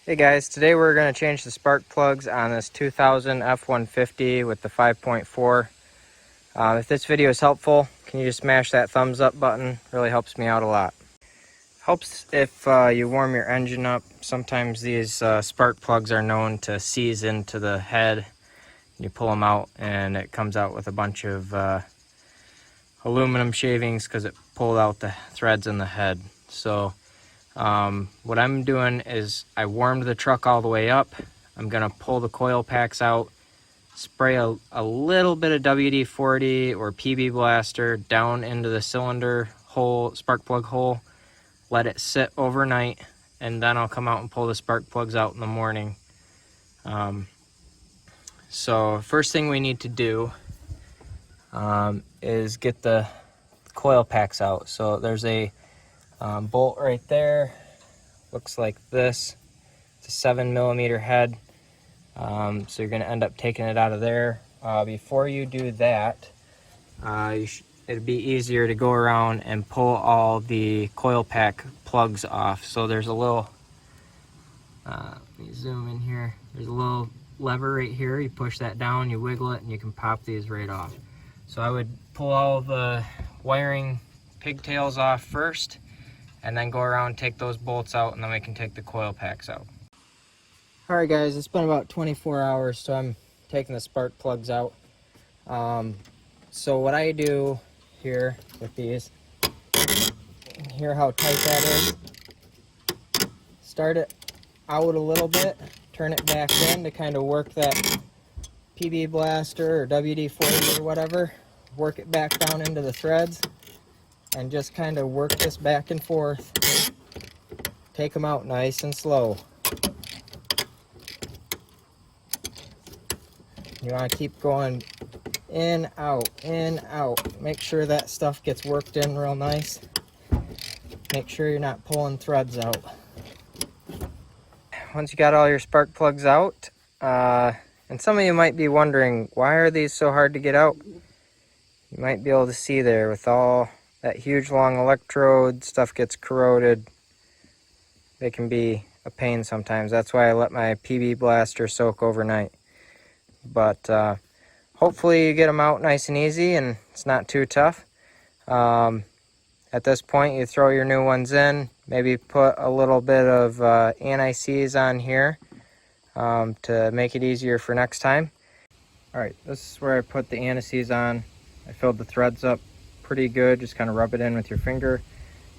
Hey guys, today we're going to change the spark plugs on this 2000 F150 with the 5.4. If this video is helpful, can you just smash that thumbs up button? Really helps me out a lot. Helps if you warm your engine up. Sometimes these spark plugs are known to seize into the head. You pull them out and it comes out with a bunch of aluminum shavings because it pulled out the threads in the head. So what I'm doing is I warmed the truck all the way up. I'm gonna pull the coil packs out, spray a little bit of WD-40 or PB Blaster down into the cylinder hole, spark plug hole, let it sit overnight, and then I'll come out and pull the spark plugs out in the morning. So first thing we need to do is get the coil packs out. So there's a bolt right there, looks like this. It's a 7mm head, so you're going to end up taking it out of there. Before you do that, it'd be easier to go around and pull all the coil pack plugs off. So there's a little, let me zoom in here, there's a little lever right here. You push that down, you wiggle it, and you can pop these right off. So I would pull all the wiring pigtails off first, and then go around, take those bolts out, and then we can take the coil packs out. Alright guys, it's been about 24 hours, so I'm taking the spark plugs out. So what I do here with these, hear how tight that is? Start it out a little bit, turn it back in to kind of work that PB Blaster or WD-40 or whatever, work it back down into the threads, and just kind of work this back and forth. Take them out nice and slow. You want to keep going in, out, in, out. Make sure that stuff gets worked in real nice. Make sure you're not pulling threads out. Once you got all your spark plugs out, and some of you might be wondering, why are these so hard to get out? You might be able to see there with all that huge long electrode, stuff gets corroded. They can be a pain sometimes. That's why I let my PB Blaster soak overnight. But hopefully you get them out nice and easy and it's not too tough. At this point you throw your new ones in, maybe put a little bit of anti-seize on here to make it easier for next time. Alright, this is where I put the anti-seize on. I filled the threads up pretty good, just kind of rub it in with your finger,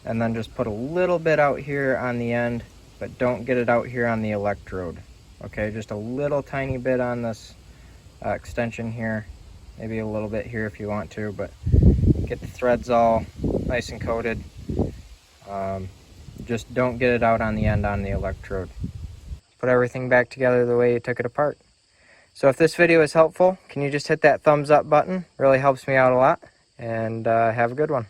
and then just put a little bit out here on the end, but don't get it out here on the electrode. Okay, just a little tiny bit on this extension here, maybe a little bit here if you want to, but get the threads all nice and coated. Just don't get it out on the end on the electrode. Put everything back together the way you took it apart. So if this video is helpful, can you just hit that thumbs up button? Really helps me out a lot. And have a good one.